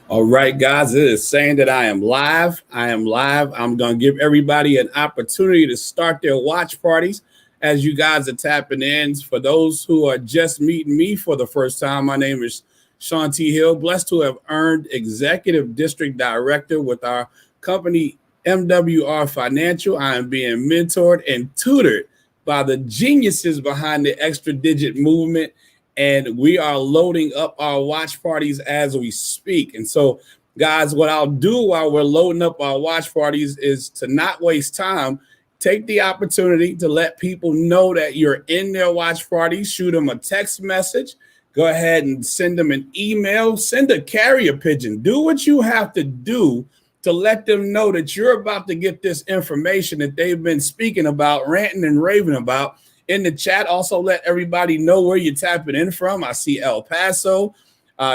All right, guys, it is saying that I am live. I am live. I'm going to give everybody an opportunity to start their watch parties as you guys are tapping in. For those who are just meeting me for the first time, my name is Sean T. Hill, blessed to have earned Executive District Director with our company MWR Financial. I am being mentored and tutored by the geniuses behind the Extra Digit movement, and we are loading up our watch parties as we speak. And so, guys, what I'll do while we're loading up our watch parties is to not waste time. Take the opportunity to let people know that you're in their watch party. Shoot them a text message. Go ahead and send them an email. Send a carrier pigeon. Do what you have to do to let them know that you're about to get this information that they've been speaking about, ranting and raving about. In the chat, also let everybody know where you're tapping in from. I see El Paso,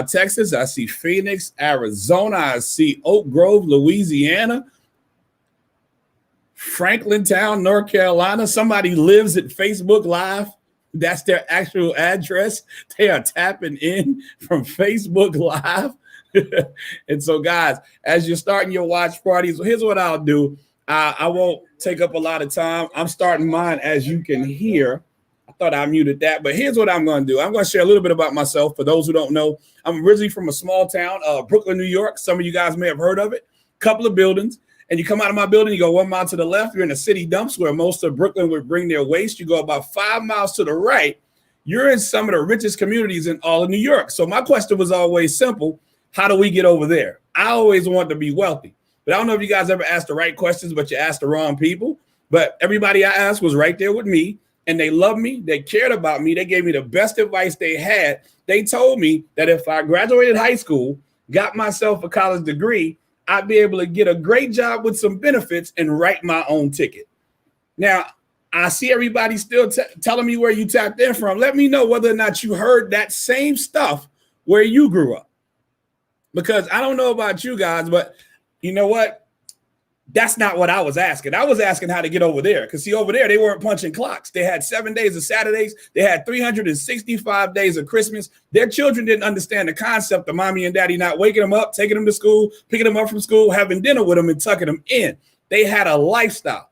Texas. I see Phoenix, Arizona. I see Oak Grove, Louisiana. Franklintown, North Carolina. Somebody lives at Facebook Live. That's their actual address. They are tapping in from Facebook Live. And so, guys, as you're starting your watch parties, here's what I'll do. I won't take up a lot of time. I'm starting mine, as you can hear. I thought I muted that, but here's what I'm going to do. I'm going to share a little bit about myself. For those who don't know, I'm originally from a small town, Brooklyn, New York. Some of you guys may have heard of it. Couple of buildings. And you come out of my building, you go 1 mile to the left, you're in the city dumps where most of Brooklyn would bring their waste. You go about 5 miles to the right, you're in some of the richest communities in all of New York. So my question was always simple. How do we get over there? I always wanted to be wealthy. But I don't know if you guys ever asked the right questions, but you asked the wrong people. But everybody I asked was right there with me, and they loved me. They cared about me. They gave me the best advice they had. They told me that if I graduated high school, got myself a college degree, I'd be able to get a great job with some benefits and write my own ticket. Now, I see everybody still telling me where you tapped in from. Let me know whether or not you heard that same stuff where you grew up. Because I don't know about you guys, but you know what? That's not what I was asking. I was asking how to get over there. Because see, over there, they weren't punching clocks. They had 7 days of Saturdays. They had 365 days of Christmas. Their children didn't understand the concept of mommy and daddy not waking them up, taking them to school, picking them up from school, having dinner with them, and tucking them in. They had a lifestyle.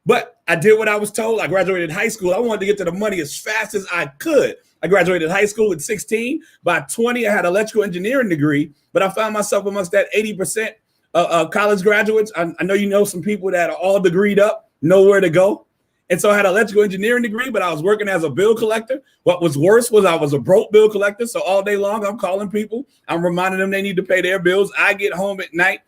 But I did what I was told. I graduated high school. I wanted to get to the money as fast as I could. I graduated high school at 16. By 20, I had an electrical engineering degree. But I found myself amongst that 80% college graduates. I know you know some people that are all degreed up, nowhere to go. And so I had an electrical engineering degree, but I was working as a bill collector. What was worse was I was a broke bill collector. So all day long, I'm calling people. I'm reminding them they need to pay their bills. I get home at night,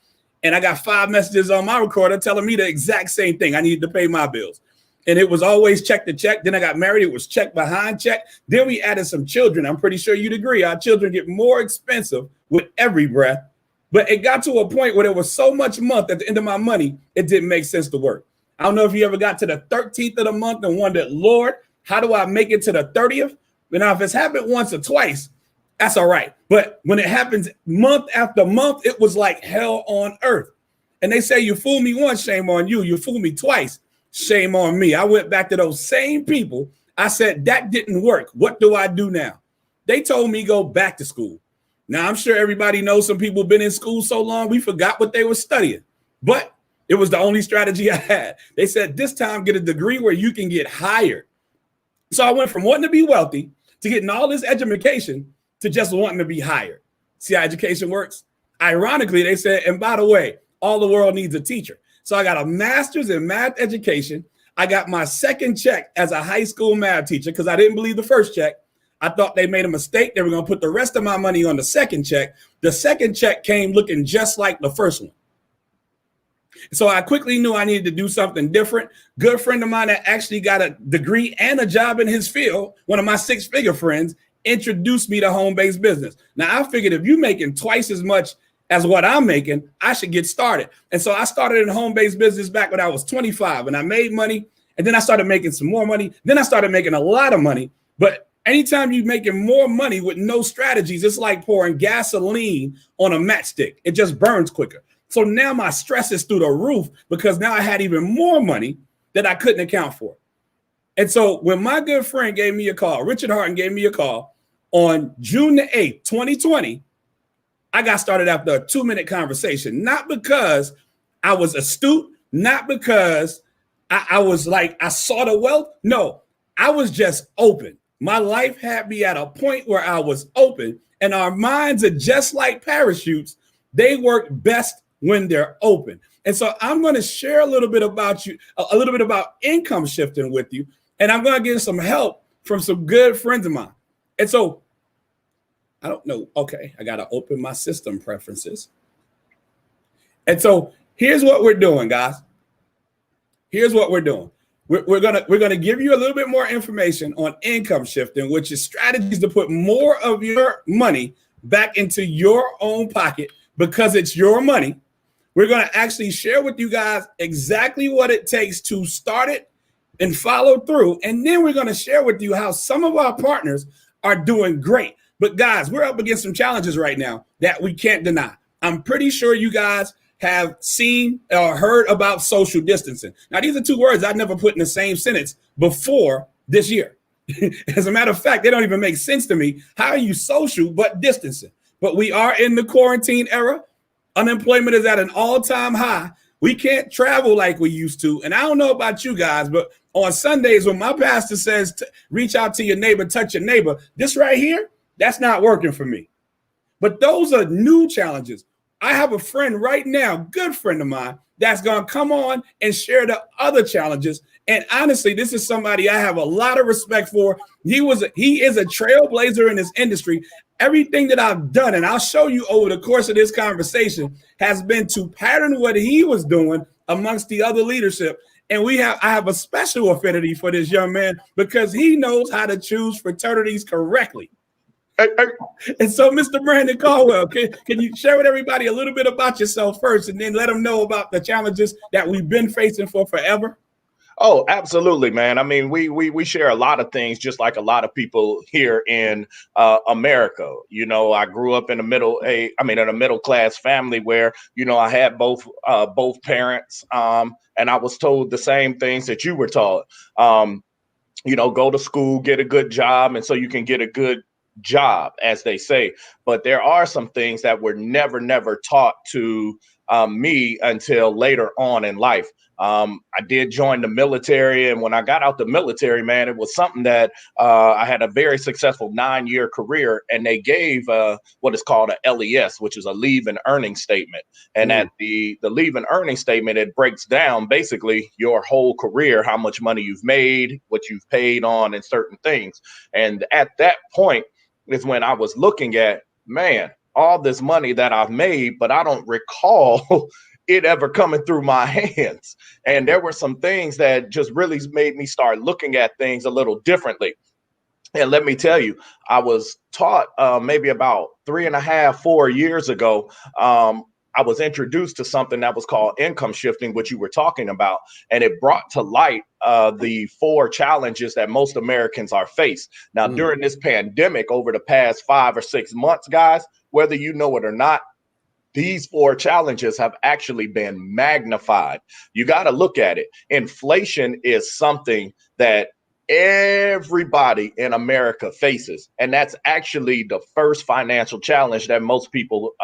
and I got 5 messages on my recorder telling me the exact same thing. I needed to pay my bills. And it was always check to check. Then I got married. It was check behind check. Then we added some children. I'm pretty sure you'd agree. Our children get more expensive with every breath. But it got to a point where there was so much month at the end of my money, it didn't make sense to work. I don't know if you ever got to the 13th of the month and wondered, Lord, how do I make it to the 30th? But now if it's happened once or twice, that's all right. But when it happens month after month, it was like hell on earth. And they say, you fool me once, shame on you. You fool me twice, shame on me. I went back to those same people. I said, that didn't work. What do I do now? They told me go back to school. Now, I'm sure everybody knows some people have been in school so long, we forgot what they were studying. But it was the only strategy I had. They said, this time, get a degree where you can get hired. So I went from wanting to be wealthy to getting all this education to just wanting to be hired. See how education works? Ironically, they said, and by the way, all the world needs a teacher. So I got a master's in math education. I got my second check as a high school math teacher because I didn't believe the first check. I thought they made a mistake. They were going to put the rest of my money on the second check. The second check came looking just like the first one. So I quickly knew I needed to do something different. Good friend of mine that actually got a degree and a job in his field, one of my 6-figure friends, introduced me to home-based business. Now, I figured if you're making twice as much as what I'm making, I should get started. And so I started in home-based business back when I was 25, and I made money. And then I started making some more money. Then I started making a lot of money. But anytime you're making more money with no strategies, it's like pouring gasoline on a matchstick. It just burns quicker. So now my stress is through the roof because now I had even more money that I couldn't account for. And so when my good friend gave me a call, Richard Harton gave me a call on June the 8th, 2020, I got started after a 2-minute conversation, not because I was astute, not because I was like, I saw the wealth. No, I was just open. My life had me at a point where I was open, and our minds are just like parachutes. They work best when they're open. And so I'm going to share a little bit about you, a little bit about income shifting with you. And I'm going to get some help from some good friends of mine. And so I don't know. Okay, I got to open my system preferences. And so here's what we're doing, guys. Here's what we're doing. We're gonna give you a little bit more information on income shifting, which is strategies to put more of your money back into your own pocket because it's your money. We're gonna actually share with you guys exactly what it takes to start it and follow through. And then we're gonna share with you how some of our partners are doing great. But guys, we're up against some challenges right now that we can't deny. I'm pretty sure you guys have seen or heard about social distancing. Now, these are two words I never put in the same sentence before this year. As a matter of fact, they don't even make sense to me. How are you social but distancing? But we are in the quarantine era. Unemployment is at an all-time high. We can't travel like we used to. And I don't know about you guys, but on Sundays when my pastor says, reach out to your neighbor, touch your neighbor, this right here, that's not working for me. But those are new challenges. I have a friend right now, good friend of mine, that's going to come on and share the other challenges. And honestly, this is somebody I have a lot of respect for. He is a trailblazer in this industry. Everything that I've done, and I'll show you over the course of this conversation, has been to pattern what he was doing amongst the other leadership. And I have a special affinity for this young man because he knows how to choose fraternities correctly. And so, Mr. Brandon Caldwell, can you share with everybody a little bit about yourself first and then let them know about the challenges that we've been facing for forever? Oh, absolutely, man. I mean, we share a lot of things, just like a lot of people here in America. You know, I grew up in a middle class family where, you know, I had both parents, and I was told the same things that you were taught. You know, go to school, get a good job, and so you can get a good job, as they say. But there are some things that were never taught to me until later on in life. I did join the military, and when I got out the military, man, it was something that I had a very successful 9-year career, and they gave what is called a LES, which is a leave and earning statement. And at the leave and earning statement, it breaks down basically your whole career, how much money you've made, what you've paid on, and certain things. And at that point is when I was looking at, man, all this money that I've made, but I don't recall it ever coming through my hands. And there were some things that just really made me start looking at things a little differently. And let me tell you, I was taught maybe about 3.5, 4 years ago. I was introduced to something that was called income shifting, which you were talking about, and it brought to light the 4 challenges that most Americans are faced. Now, during this pandemic, over the past 5 or 6 months, guys, whether you know it or not, these 4 challenges have actually been magnified. You got to look at it. Inflation is something that everybody in America faces, and that's actually the first financial challenge that most people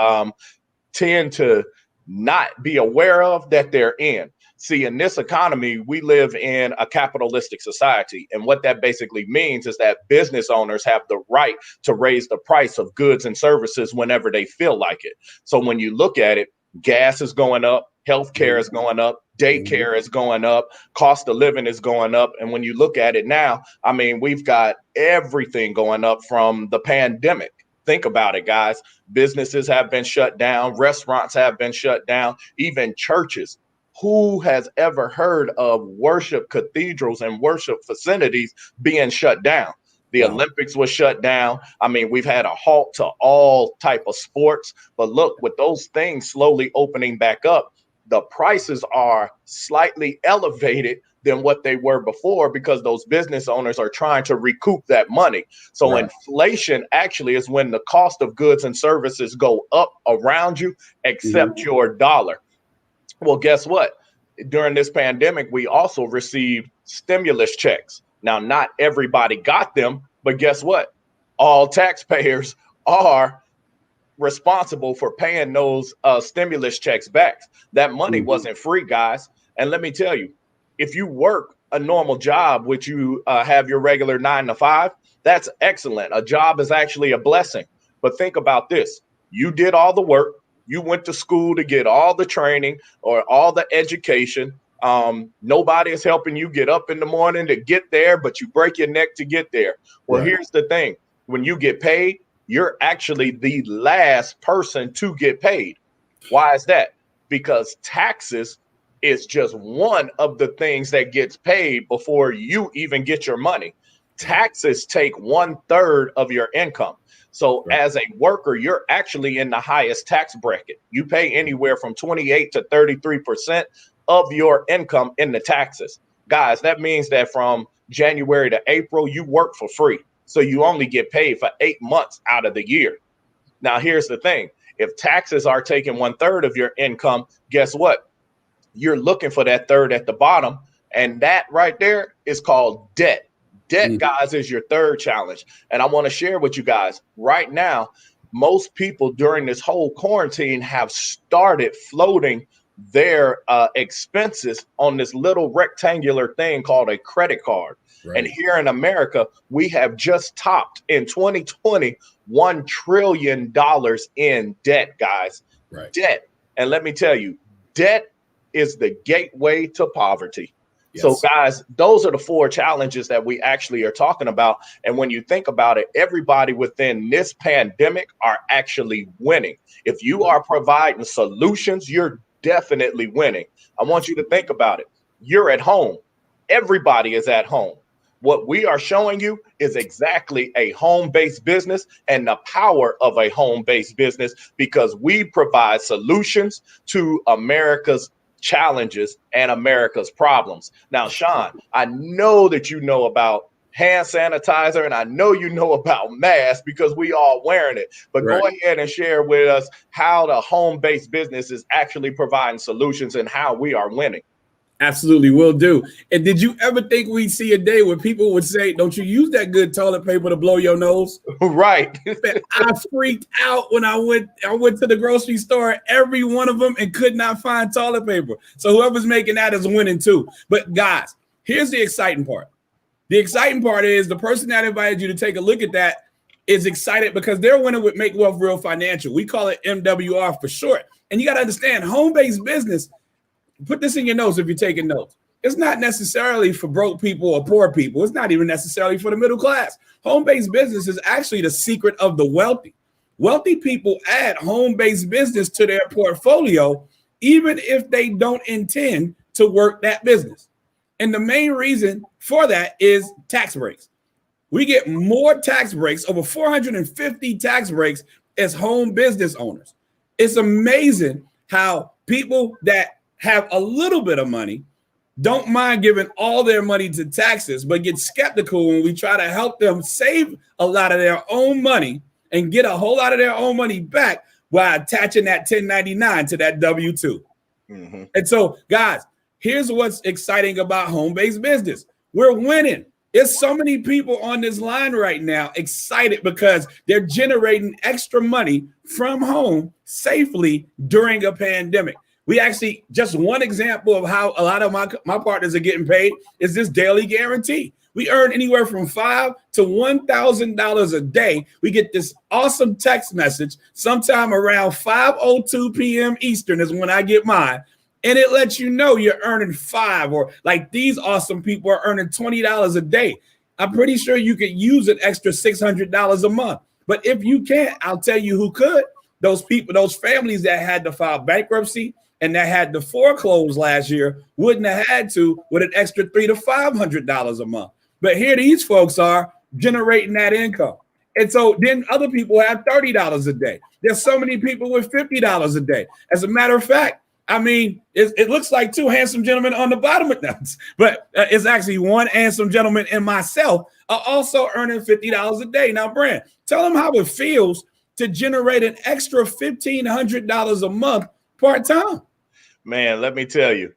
tend to not be aware of that they're in. See, in this economy, we live in a capitalistic society. And what that basically means is that business owners have the right to raise the price of goods and services whenever they feel like it. So when you look at it, gas is going up, healthcare is going up, daycare is going up, cost of living is going up. And when you look at it now, I mean, we've got everything going up from the pandemic. Think about it, guys. Businesses have been shut down. Restaurants have been shut down. Even churches. Who has ever heard of worship cathedrals and worship facilities being shut down? The Olympics was shut down. I mean, we've had a halt to all type of sports. But look, with those things slowly opening back up, the prices are slightly elevated than what they were before because those business owners are trying to recoup that money. So inflation actually is when the cost of goods and services go up around you, except your dollar. Well, guess what? During this pandemic, we also received stimulus checks. Now, not everybody got them, but guess what? All taxpayers are responsible for paying those stimulus checks back. That money wasn't free, guys. And let me tell you, if you work a normal job, which you have your regular 9 to 5, that's excellent. A job is actually a blessing. But think about this. You did all the work. You went to school to get all the training or all the education. Nobody is helping you get up in the morning to get there, but you break your neck to get there. Well, right. Here's the thing. When you get paid, you're actually the last person to get paid. Why is that? Because taxes is just one of the things that gets paid before you even get your money. Taxes take 1/3 of your income. So right. As a worker, you're actually in the highest tax bracket. You pay anywhere from 28 to 33% of your income in the taxes. Guys, that means that from January to April, you work for free. So you only get paid for 8 months out of the year. Now, here's the thing. If taxes are taking 1/3 of your income, guess what? You're looking for that third at the bottom. And that right there is called debt. Debt, guys, is your third challenge. And I want to share with you guys right now, most people during this whole quarantine have started floating their expenses on this little rectangular thing called a credit card. Right. And here in America, we have just topped in 2020 $1 trillion in debt, guys. Right. Debt. And let me tell you, debt is the gateway to poverty. Yes. So, guys, those are the 4 challenges that we actually are talking about. And when you think about it, everybody within this pandemic are actually winning. If you are providing solutions, you're definitely winning. I want you to think about it. You're at home. Everybody is at home. What we are showing you is exactly a home-based business and the power of a home-based business, because we provide solutions to America's challenges and America's problems. Now, Sean, I know that you know about hand sanitizer and I know you know about masks because we all wearing it, but right. Go ahead and share with us how the home-based business is actually providing solutions and how we are winning. Absolutely, will do. And did you ever think we'd see a day where people would say, don't you use that good toilet paper to blow your nose? Right. I freaked out when I went to the grocery store, every one of them, and could not find toilet paper. So whoever's making that is winning too. But guys, here's the exciting part. The exciting part is the person that invited you to take a look at that is excited because they're winning with Make Wealth Real Financial. We call it MWR for short. And you got to understand, home-based business, put this in your notes if you're taking notes. It's not necessarily for broke people or poor people. It's not even necessarily for the middle class. Home-based business is actually the secret of the wealthy. Wealthy people add home-based business to their portfolio, even if they don't intend to work that business. And the main reason for that is tax breaks. We get more tax breaks, over 450 tax breaks as home business owners. It's amazing how people that have a little bit of money don't mind giving all their money to taxes, but get skeptical when we try to help them save a lot of their own money and get a whole lot of their own money back while attaching that 1099 to that W-2. Mm-hmm. And so, guys, here's what's exciting about home-based business. We're winning. There's so many people on this line right now excited because they're generating extra money from home safely during a pandemic. We actually, just one example of how a lot of my partners are getting paid is this daily guarantee. We earn anywhere from $5,000 to $1,000 a day. We get this awesome text message sometime around 5:02 p.m. Eastern is when I get mine. And it lets you know you're earning $5, or like these awesome people are earning $20 a day. I'm pretty sure you could use an extra $600 a month. But if you can't, I'll tell you who could. Those people, those families that had to file bankruptcy and that had to foreclose last year wouldn't have had to with an extra $300 to $500 a month. But here these folks are generating that income. And so then other people have $30 a day. There's so many people with $50 a day. As a matter of fact, I mean, it looks like 2 handsome gentlemen on the bottom of that, but it's actually 1 handsome gentleman and myself are also earning $50 a day. Now, Brand, tell them how it feels to generate an extra $1,500 a month part-time. Man, let me tell you,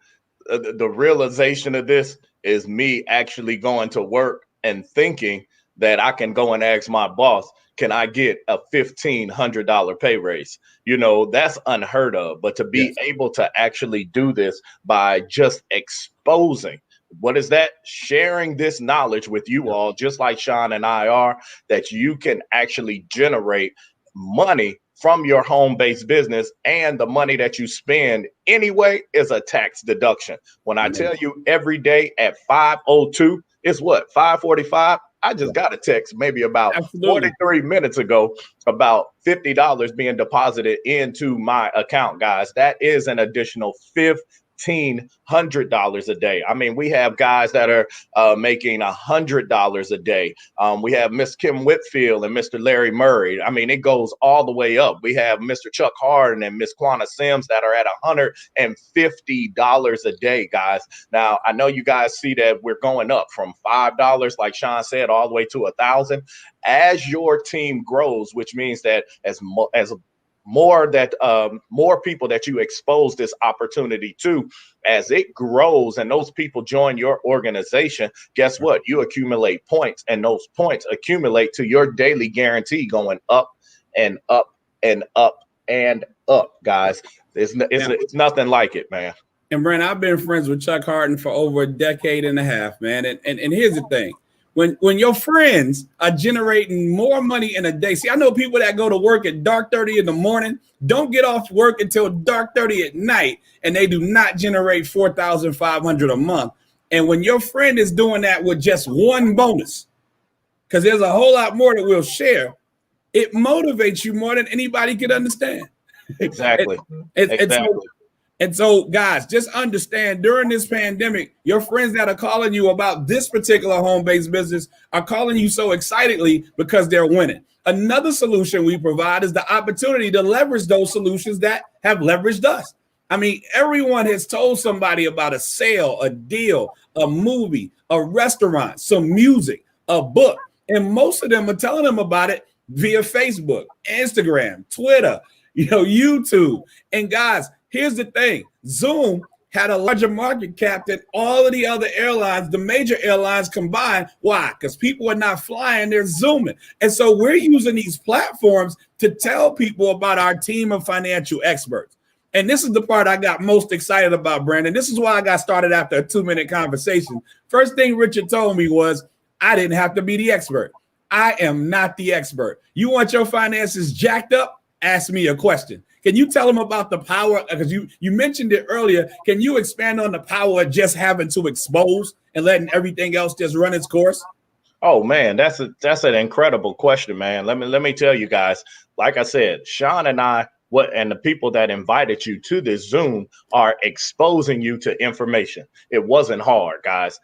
the realization of this is me actually going to work and thinking that I can go and ask my boss, can I get a $1,500 pay raise? You know, that's unheard of. But to be Yes. able to actually do this by just exposing, what is that? Sharing this knowledge with you all, just like Sean and I are, that you can actually generate money from your home-based business, and the money that you spend anyway is a tax deduction. When I tell you every day at 5:02, it's what, 5:45? I just got a text maybe about Absolutely. 43 minutes ago about $50 being deposited into my account, guys. That is an additional $1,500 a day. I mean, we have guys that are making $100 a day. We have Miss Kim Whitfield and Mr. Larry Murray. I mean, it goes all the way up. We have Mr. Chuck Harden and Miss Quanah Sims that are at $150 a day, guys. Now, I know you guys see that we're going up from $5, like Sean said, all the way to $1,000. As your team grows, which means that as more people that you expose this opportunity to, as it grows and those people join your organization, guess what? You accumulate points, and those points accumulate to your daily guarantee going up and up and up and up, guys. It's nothing like it, man. And Brent, I've been friends with Chuck Harden for over a decade and a half, man. And here's the thing. When your friends are generating more money in a day, see, I know people that go to work at dark 30 in the morning, don't get off work until dark 30 at night, and they do not generate $4,500 a month. And when your friend is doing that with just one bonus, because there's a whole lot more that we'll share, it motivates you more than anybody could understand. Exactly. And so, guys, just understand during this pandemic, your friends that are calling you about this particular home-based business are calling you so excitedly because they're winning. Another solution we provide is the opportunity to leverage those solutions that have leveraged us. I mean, everyone has told somebody about a sale, a deal, a movie, a restaurant, some music, a book. And most of them are telling them about it via Facebook, Instagram, Twitter, YouTube. And guys, here's the thing. Zoom had a larger market cap than all of the other airlines, the major airlines combined. Why? Because people are not flying, they're Zooming. And so we're using these platforms to tell people about our team of financial experts. And this is the part I got most excited about, Brandon. This is why I got started after a 2-minute conversation. First thing Richard told me was, I didn't have to be the expert. I am not the expert. You want your finances jacked up? Ask me a question. Can you tell them about the power? Because you mentioned it earlier. Can you expand on the power of just having to expose and letting everything else just run its course? Oh man, that's an incredible question, man. Let me tell you guys. Like I said, Sean and I, and the people that invited you to this Zoom are exposing you to information. It wasn't hard, guys.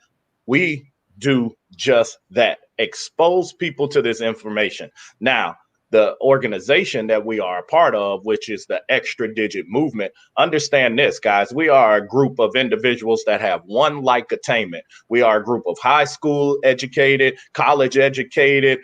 We do just that. Expose people to this information. Now, the organization that we are a part of, which is the Extra Digit Movement, understand this, guys. We are a group of individuals that have one like attainment. We are a group of high school educated, college educated,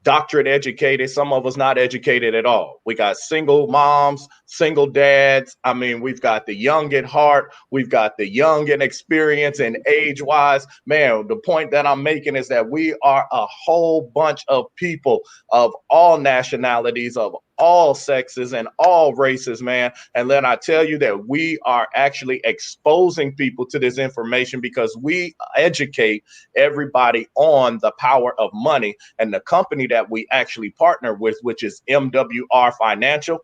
doctorate educated, some of us not educated at all. We got single moms, single dads. I mean, we've got the young at heart. We've got the young in experience and age-wise. Man, the point that I'm making is that we are a whole bunch of people of all nationalities, of all sexes and all races, man. And then I tell you that we are actually exposing people to this information because we educate everybody on the power of money. And the company that we actually partner with, which is MWR Financial,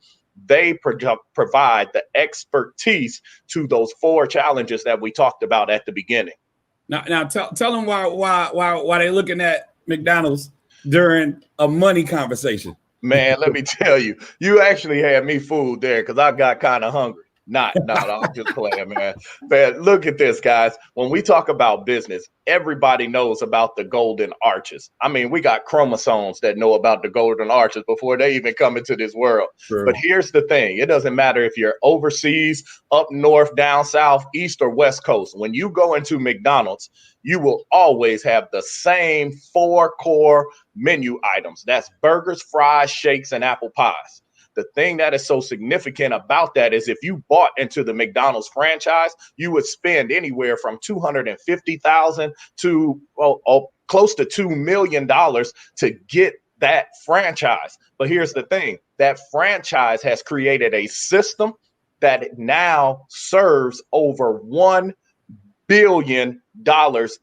they provide the expertise to those 4 challenges that we talked about at the beginning. Now tell them why they're looking at McDonald's during a money conversation. Man, let me tell you, you actually had me fooled there because I got kind of hungry. No, I'm just playing, man. Man, look at this, guys. When we talk about business, everybody knows about the golden arches. I mean, we got chromosomes that know about the golden arches before they even come into this world. True. But here's the thing. It doesn't matter if you're overseas, up north, down south, east, or west coast. When you go into McDonald's, you will always have the same 4 core menu items. That's burgers, fries, shakes, and apple pies. The thing that is so significant about that is if you bought into the McDonald's franchise, you would spend anywhere from $250,000 to close to $2 million to get that franchise. But here's the thing, that franchise has created a system that now serves over $1 billion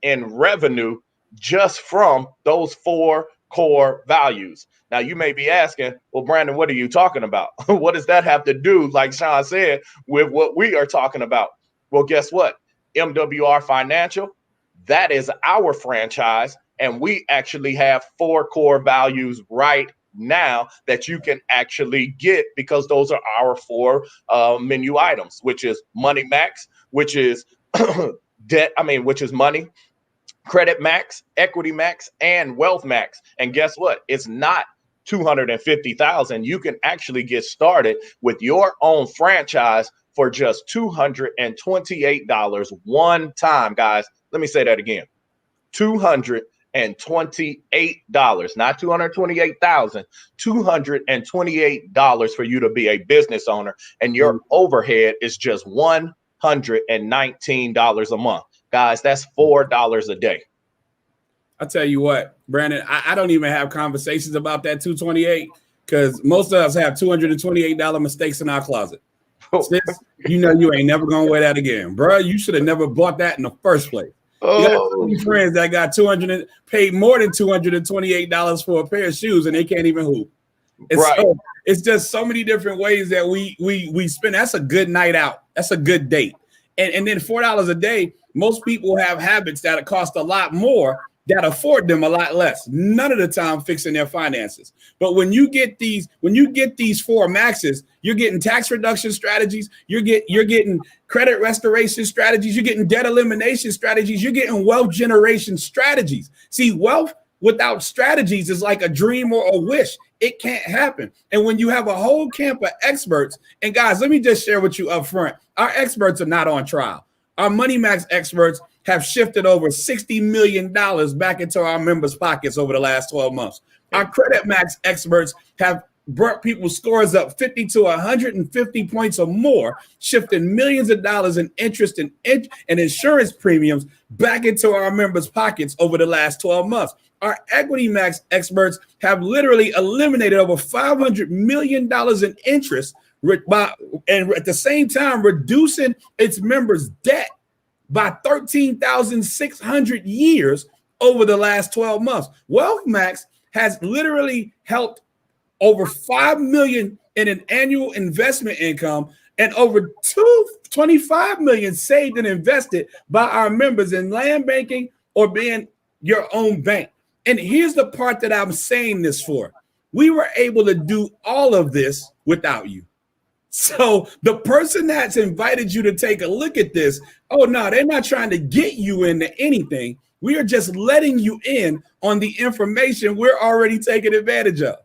in revenue just from those 4 core values. Now, you may be asking, well, Brandon, what are you talking about? What does that have to do, like Sean said, with what we are talking about? Well, guess what? MWR Financial, that is our franchise. And we actually have 4 core values right now that you can actually get, because those are our 4 menu items, which is Money Max, which is which is money, Credit Max, Equity Max, and Wealth Max. And guess what? It's not $250,000. You can actually get started with your own franchise for just $228 one time, guys. Let me say that again. $228, not $228,000, $228 for you to be a business owner, and your overhead is just $119 a month. Guys, that's $4 a day. I'll tell you what, Brandon, I don't even have conversations about that 228, because most of us have $228 mistakes in our closet. Sis, you know you ain't never gonna wear that again, bro. You should have never bought that in the first place. You got so many friends that got paid more than $228 for a pair of shoes, and they can't even hoop. So, it's just so many different ways that we spend. That's a good night out. That's a good date. And then $4 a day. Most people have habits that cost a lot more that afford them a lot less. None of the time fixing their finances. But when you get these 4 maxes, you're getting tax reduction strategies, you're getting credit restoration strategies, you're getting debt elimination strategies, you're getting wealth generation strategies. See, wealth without strategies is like a dream or a wish. It can't happen. And when you have a whole camp of experts, and guys, let me just share with you up front, our experts are not on trial. Our Money Max experts have shifted over $60 million back into our members' pockets over the last 12 months. Our Credit Max experts have brought people's scores up 50 to 150 points or more, shifting millions of dollars in interest and insurance premiums back into our members' pockets over the last 12 months. Our Equity Max experts have literally eliminated over $500 million in interest and at the same time reducing its members' debt by 13,600 years over the last 12 months. Wealth Max has literally helped over $5 million in an annual investment income and over $25 million saved and invested by our members in land banking or being your own bank. And here's the part that I'm saying this for. We were able to do all of this without you. So the person that's invited you to take a look at this, oh no, they're not trying to get you into anything. We are just letting you in on the information we're already taking advantage of.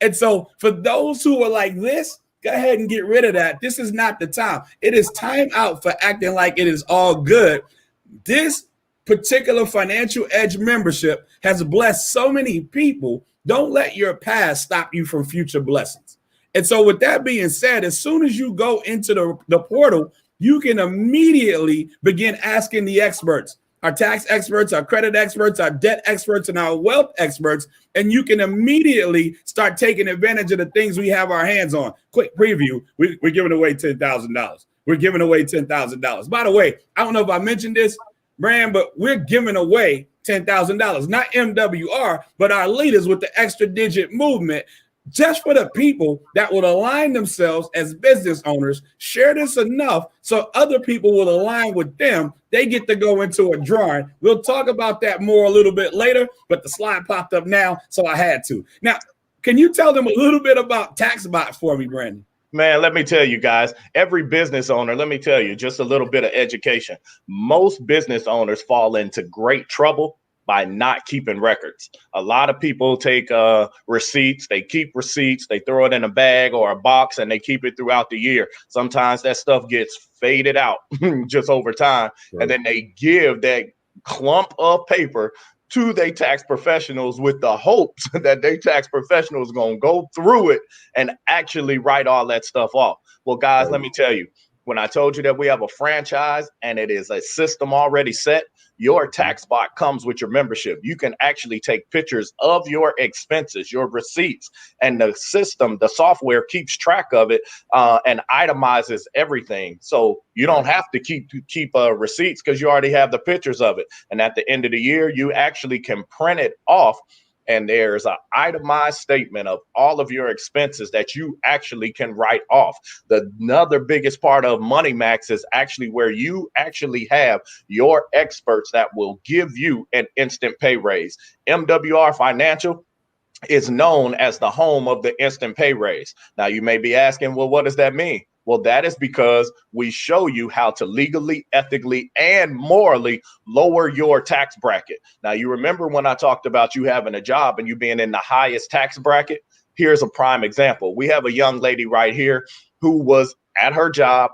And so for those who are like this, go ahead and get rid of that. This is not the time. It is time out for acting like it is all good. This particular Financial Edge membership has blessed so many people. Don't let your past stop you from future blessings. And so with that being said, as soon as you go into the portal, you can immediately begin asking the experts, our tax experts, our credit experts, our debt experts, and our wealth experts, and you can immediately start taking advantage of the things we have our hands on. Quick preview, we're giving away $10,000. We're giving away $10,000. By the way, I don't know if I mentioned this, Brand, but we're giving away $10,000, not MWR, but our leaders with the extra digit movement, just for the people that would align themselves as business owners. Share this enough so other people will align with them. They get to go into a drawing. We'll talk about that more a little bit later, but the slide popped up now, so I had to. Now, can you tell them a little bit about TaxBot for me, Brandon? Man, let me tell you guys, every business owner, let me tell you just a little bit of education. Most business owners fall into great trouble by not keeping records. A lot of people take receipts, they keep receipts, they throw it in a bag or a box, and they keep it throughout the year. Sometimes that stuff gets faded out just over time. Right. And then they give that clump of paper to their tax professionals with the hopes that their tax professional is going to go through it and actually write all that stuff off. Well, guys, let me tell you, when I told you that we have a franchise and it is a system already set, your TaxBot comes with your membership. You can actually take pictures of your expenses, your receipts, and the system, the software keeps track of it and itemizes everything. So you don't have to keep receipts because you already have the pictures of it. And at the end of the year, you actually can print it off. And there's an itemized statement of all of your expenses that you actually can write off. Another biggest part of MoneyMax is actually where you actually have your experts that will give you an instant pay raise. MWR Financial is known as the home of the instant pay raise. Now, you may be asking, well, what does that mean? Well, that is because we show you how to legally, ethically, and morally lower your tax bracket. Now, you remember when I talked about you having a job and you being in the highest tax bracket? Here's a prime example. We have a young lady right here who was at her job,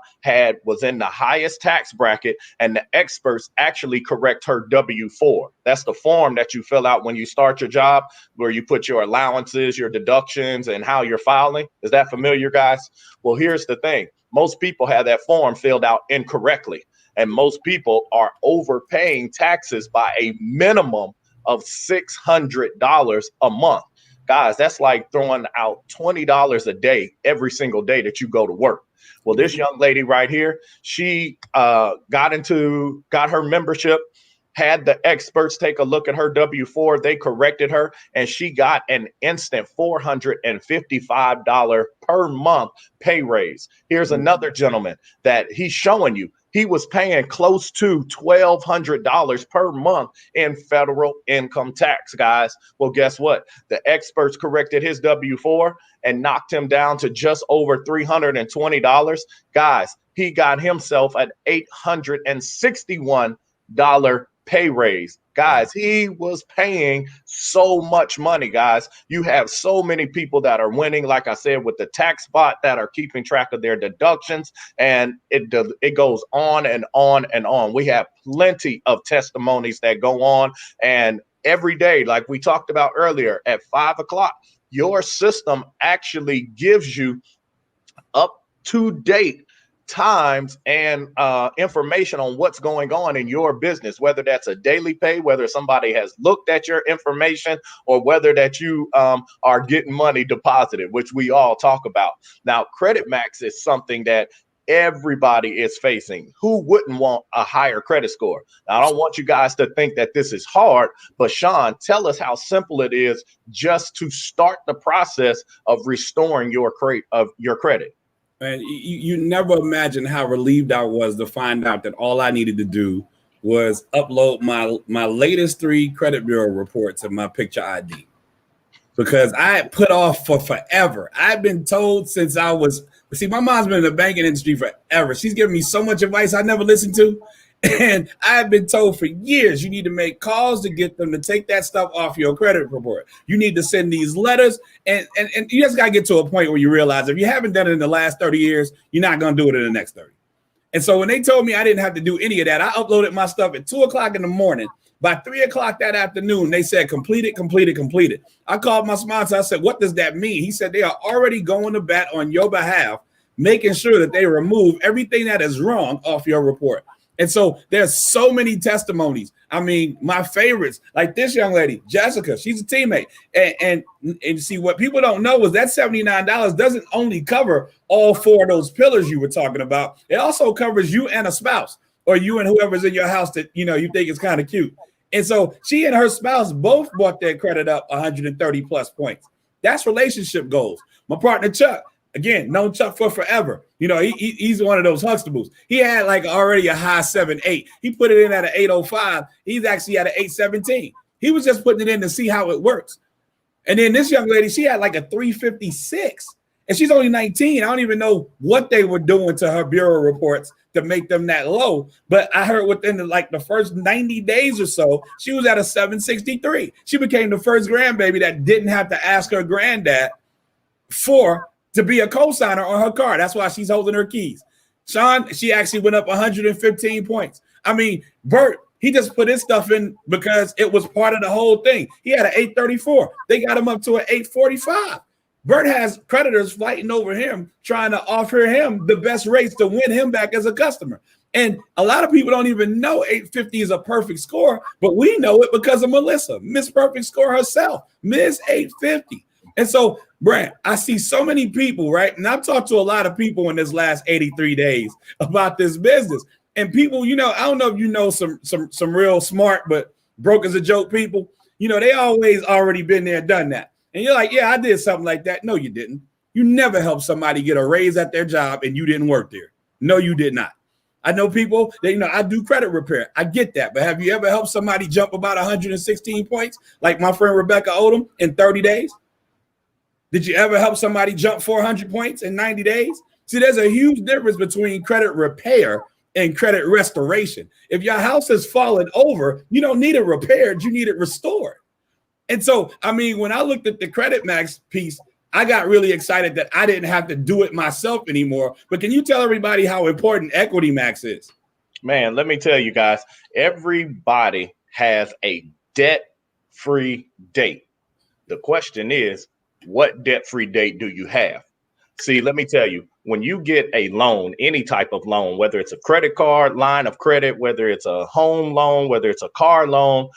was in the highest tax bracket, and the experts actually correct her W-4. That's the form that you fill out when you start your job, where you put your allowances, your deductions, and how you're filing. Is that familiar, guys? Well, here's the thing. Most people have that form filled out incorrectly, and most people are overpaying taxes by a minimum of $600 a month. Guys, that's like throwing out $20 a day every single day that you go to work. Well, this young lady right here, she got her membership, had the experts take a look at her W-4. They corrected her, and she got an instant $455 per month pay raise. Here's another gentleman that he's showing you. He was paying close to $1,200 per month in federal income tax, guys. Well, guess what? The experts corrected his W-4 and knocked him down to just over $320. Guys, he got himself an $861 pay raise. Guys, he was paying so much money, guys. You have so many people that are winning, like I said, with the TaxBot that are keeping track of their deductions, and it goes on and on and on. We have plenty of testimonies that go on, and every day, like we talked about earlier, at 5 o'clock, your system actually gives you up-to-date times and information on what's going on in your business, whether that's a daily pay, whether somebody has looked at your information, or whether that you are getting money deposited, which we all talk about. Now, Credit Max is something that everybody is facing. Who wouldn't want a higher credit score? Now, I don't want you guys to think that this is hard, but Sean, tell us how simple it is just to start the process of restoring your credit. And you never imagine how relieved I was to find out that all I needed to do was upload my latest 3 credit bureau reports and my picture ID, because I had put off for forever. I've been told since I was, my mom's been in the banking industry forever. She's given me so much advice I never listened to. And I've been told for years, you need to make calls to get them to take that stuff off your credit report. You need to send these letters. And you just got to get to a point where you realize if you haven't done it in the last 30 years, you're not going to do it in the next 30. And so when they told me I didn't have to do any of that, I uploaded my stuff at 2 o'clock in the morning. By 3 o'clock that afternoon, they said, completed. I called my sponsor. I said, what does that mean? He said, they are already going to bat on your behalf, making sure that they remove everything that is wrong off your report. And so there's so many testimonies. I mean, my favorites, like this young lady, Jessica, she's a teammate. And see, what people don't know is that $79 doesn't only cover all 4 of those pillars you were talking about. It also covers you and a spouse, or you and whoever's in your house that, you think is kind of cute. And so she and her spouse both brought their credit up 130 plus points. That's relationship goals. My partner, Chuck, again, known Chuck for forever. He's one of those Huxtables. He had like already a high 7.8. He put it in at an 8.05. He's actually at an 8.17. He was just putting it in to see how it works. And then this young lady, she had like a 3.56. And she's only 19. I don't even know what they were doing to her bureau reports to make them that low. But I heard within the first 90 days or so, she was at a 7.63. She became the first grandbaby that didn't have to ask her granddad to be a co-signer on her car. That's why she's holding her keys. Sean, she actually went up 115 points. I mean, Bert, he just put his stuff in because it was part of the whole thing. He had an 834. They got him up to an 845. Bert has creditors fighting over him, trying to offer him the best rates to win him back as a customer. And a lot of people don't even know 850 is a perfect score, but we know it because of Melissa, Miss Perfect Score herself, Miss 850. And so, Brent, I see so many people, right? And I've talked to a lot of people in this last 83 days about this business. And people, you know, I don't know if you know some real smart, but broke as a joke people, you know, they always already been there and done that. And you're like, yeah, I did something like that. No, you didn't. You never helped somebody get a raise at their job and you didn't work there. No, you did not. I know people that, you know, I do credit repair. I get that. But have you ever helped somebody jump about 116 points like my friend Rebecca Odom in 30 days? Did you ever help somebody jump 400 points in 90 days? See, there's a huge difference between credit repair and credit restoration. If your house has fallen over, you don't need it repaired, you need it restored. And so, I mean, when I looked at the Credit Max piece, I got really excited that I didn't have to do it myself anymore. But can you tell everybody how important Equity Max is? Man, let me tell you guys, everybody has a debt-free date. The question is, what debt-free date do you have? See, let me tell you, when you get a loan, any type of loan, whether it's a credit card, line of credit, whether it's a home loan, whether it's a car loan,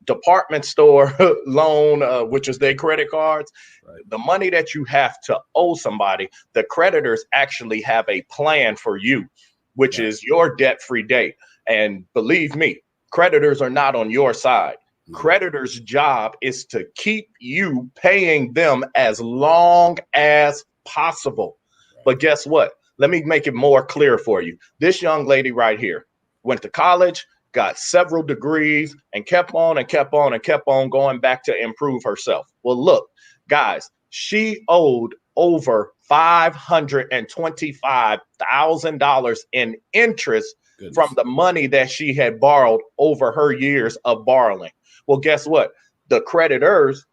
department store loan, which is their credit cards, right, the money that you have to owe somebody, the creditors actually have a plan for you, which is your debt-free date. And believe me, creditors are not on your side. Creditors' job is to keep you paying them as long as possible. But guess what? Let me make it more clear for you. This young lady right here went to college, got several degrees, and kept on and kept on and kept on going back to improve herself. Well, look, guys, she owed over $525,000 in interest from the money that she had borrowed over her years of borrowing. Well, guess what? The creditors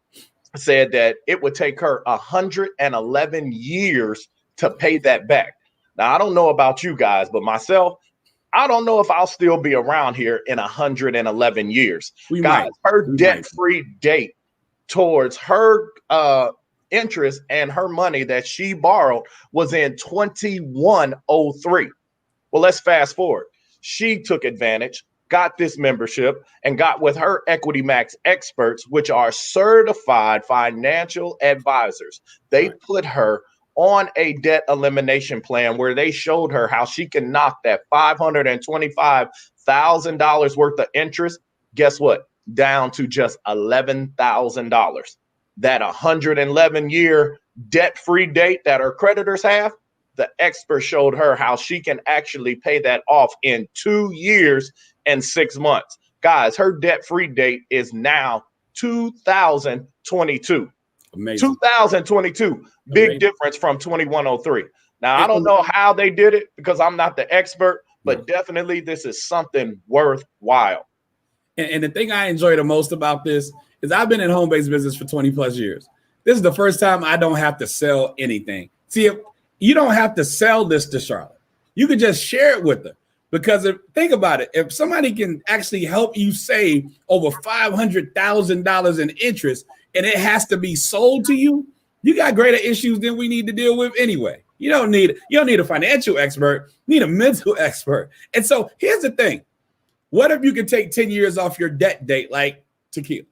said that it would take her 111 years to pay that back. Now, I don't know about you guys, but myself, I don't know if I'll still be around here in 111 years. Guys, her debt-free date towards her interest and her money that she borrowed was in 2103. Well, let's fast forward. She took advantage, got this membership, and got with her Equity Max experts, which are certified financial advisors. They put her on a debt elimination plan where they showed her how she can knock that $525,000 worth of interest, guess what? Down to just $11,000. That 111-year debt-free date that her creditors have, the expert showed her how she can actually pay that off in 2 years and 6 months. Guys, her debt-free date is now 2022. Amazing. 2022. Big Amazing. Difference from 2103. Now, I don't know how they did it because I'm not the expert, but definitely this is something worthwhile. And the thing I enjoy the most about this is I've been in home-based business for 20 plus years. This is the first time I don't have to sell anything. See, you don't have to sell this to Charlotte. You could just share it with her. Because think about it, if somebody can actually help you save over $500,000 in interest and it has to be sold to you, you got greater issues than we need to deal with anyway. You don't need a financial expert, you need a mental expert. And so here's the thing. What if you could take 10 years off your debt date like Tequila?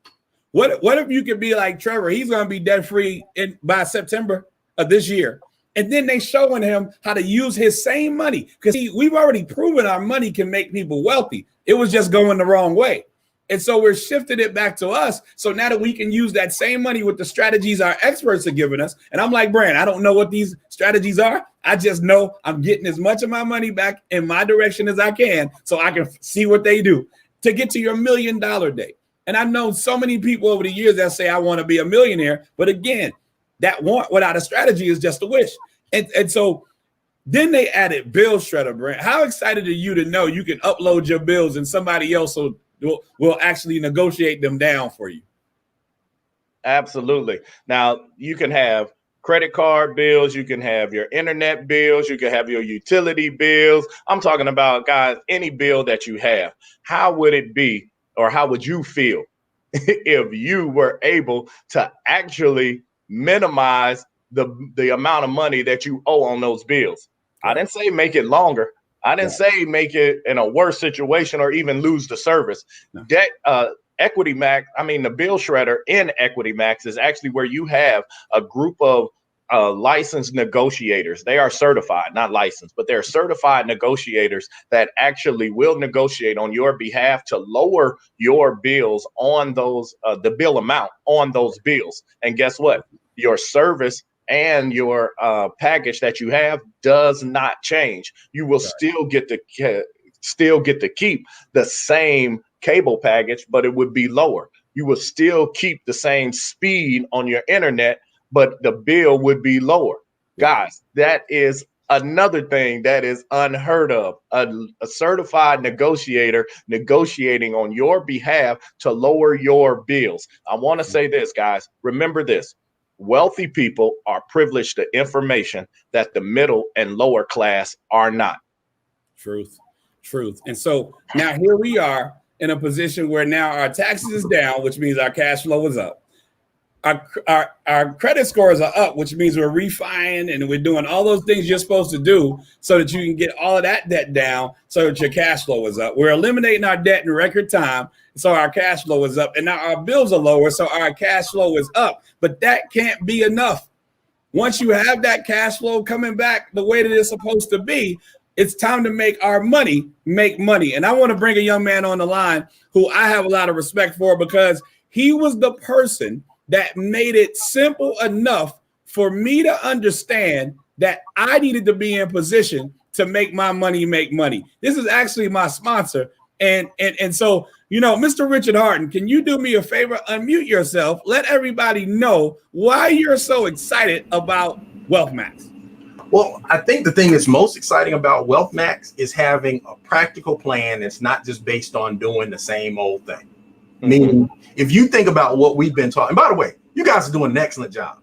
What if you could be like Trevor? He's going to be debt free by September of this year. And then they showing him how to use his same money because we've already proven our money can make people wealthy. It was just going the wrong way. And so we're shifting it back to us. So now that we can use that same money with the strategies our experts are giving us. And I'm like, Brand, I don't know what these strategies are. I just know I'm getting as much of my money back in my direction as I can so I can see what they do to get to your $1 million day. And I've known so many people over the years that say, I want to be a millionaire. But again, that want without a strategy is just a wish. And so then they added bill shredder, Brent. How excited are you to know you can upload your bills and somebody else will actually negotiate them down for you? Absolutely. Now, you can have credit card bills. You can have your internet bills. You can have your utility bills. I'm talking about, guys, any bill that you have. How would it be or how would you feel if you were able to actually minimize the amount of money that you owe on those bills. Right. I didn't say make it longer. I didn't say make it in a worse situation or even lose the service. No. Debt, Equity Max, the bill shredder in Equity Max is actually where you have a group of licensed negotiators. They are certified, not licensed, but they're certified negotiators that actually will negotiate on your behalf to lower your bills on those, the bill amount on those bills. And guess what? Your service and your package that you have does not change. You will still get to keep the same cable package, but it would be lower. You will still keep the same speed on your internet, but the bill would be lower. Guys, that is another thing that is unheard of. A certified negotiator negotiating on your behalf to lower your bills. I want to say this, guys. Remember this. Wealthy people are privileged to information that the middle and lower class are not. Truth. And so now here we are in a position where now our taxes is down, which means our cash flow is up. Our credit scores are up, which means we're refining and we're doing all those things you're supposed to do so that you can get all of that debt down so that your cash flow is up. We're eliminating our debt in record time, so our cash flow is up. And now our bills are lower, so our cash flow is up. But that can't be enough. Once you have that cash flow coming back the way that it's supposed to be, it's time to make our money make money. And I want to bring a young man on the line who I have a lot of respect for because he was the person that made it simple enough for me to understand that I needed to be in position to make my money make money. This is actually my sponsor. And so, Mr. Richard Harden, can you do me a favor? Unmute yourself. Let everybody know why you're so excited about WealthMax. Well, I think the thing that's most exciting about WealthMax is having a practical plan that's not just based on doing the same old thing. Mm-hmm. Meaning, if you think about what we've been talking, and by the way, you guys are doing an excellent job.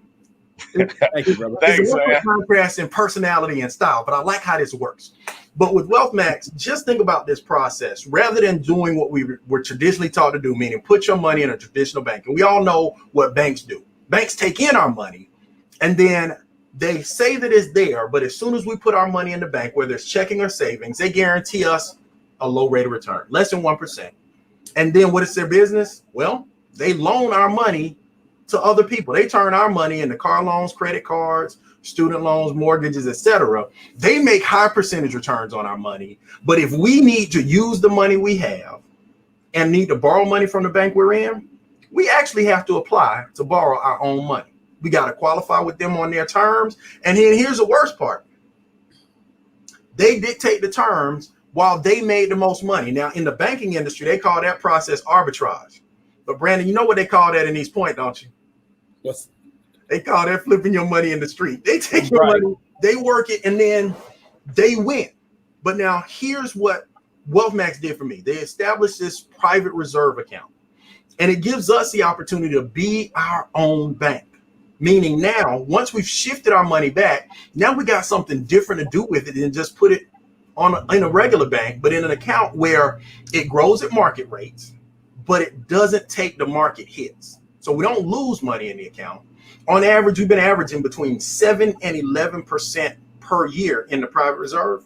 Thank you, brother. It's a contrast in personality and style, but I like how this works. But with WealthMax, just think about this process. Rather than doing what we were traditionally taught to do, meaning put your money in a traditional bank. And we all know what banks do. Banks take in our money, and then they say that it's there, but as soon as we put our money in the bank, whether it's checking or savings, they guarantee us a low rate of return, less than 1%. And then what is their business? Well, they loan our money to other people. They turn our money into car loans, credit cards, student loans, mortgages, etc. They make high percentage returns on our money. But if we need to use the money we have and need to borrow money from the bank we're in, we actually have to apply to borrow our own money. We got to qualify with them on their terms. And then here's the worst part. They dictate the terms while they made the most money. Now, in the banking industry, they call that process arbitrage. But Brandon, you know what they call that in East Point, don't you? Yes. They call that flipping your money in the street. They take your money, they work it, and then they win. But now here's what WealthMax did for me. They established this private reserve account, and it gives us the opportunity to be our own bank. Meaning now, once we've shifted our money back, now we got something different to do with it than just put it in a regular bank, but in an account where it grows at market rates, but it doesn't take the market hits. So we don't lose money in the account. On average, we've been averaging between 7 and 11% per year in the private reserve.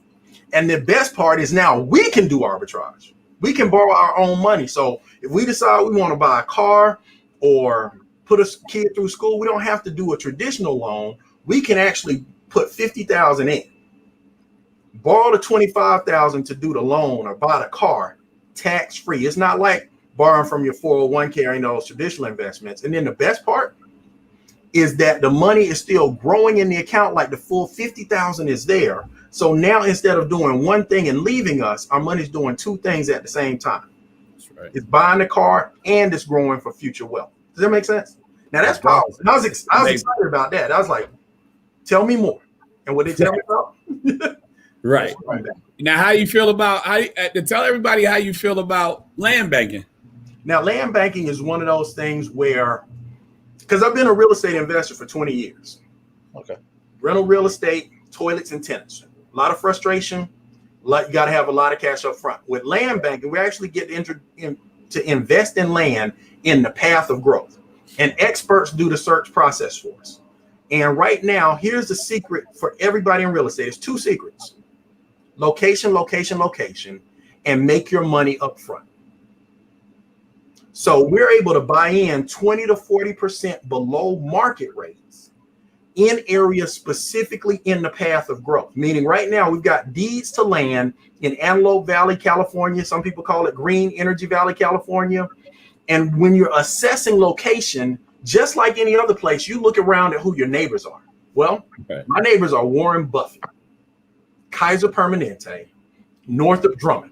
And the best part is now we can do arbitrage. We can borrow our own money. So if we decide we want to buy a car or put a kid through school, we don't have to do a traditional loan. We can actually put $50,000 in, borrow the $25,000 to do the loan or buy the car tax free. It's not like borrowing from your 401k or any of those traditional investments. And then the best part is that the money is still growing in the account, like the full $50,000 is there. So now instead of doing one thing and leaving us, our money's doing two things at the same time. That's right. It's buying the car and it's growing for future wealth. Does that make sense? Now that's powerful. I was excited about that. I was like, tell me more. And what they tell me about? Right. Now, how you feel about tell everybody how you feel about land banking. Now, land banking is one of those things where, because I've been a real estate investor for 20 years. Okay. Rental real estate, toilets and tenants. A lot of frustration. You got to have a lot of cash up front. With land banking, we actually get to invest in land in the path of growth. and experts do the search process for us. And right now, here's the secret for everybody in real estate. It's 2 secrets: location, location, location, and make your money up front. So we're able to buy in 20 to 40% below market rates in areas specifically in the path of growth. Meaning right now we've got deeds to land in Antelope Valley, California. Some people call it Green Energy Valley, California. And when you're assessing location, just like any other place, you look around at who your neighbors are. Well, my neighbors are Warren Buffett, Kaiser Permanente, Northrop Grumman.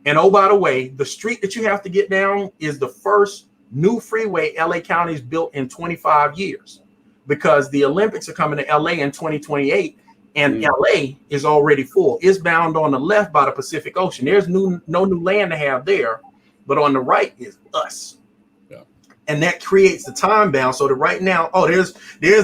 And oh, by the way, the street that you have to get down is the first new freeway LA County's built in 25 years, because the Olympics are coming to LA in 2028, and LA is already full. It's bound on the left by the Pacific Ocean. There's no new land to have there, but on the right is us. Yeah. And that creates the time bound so that right now, oh, there's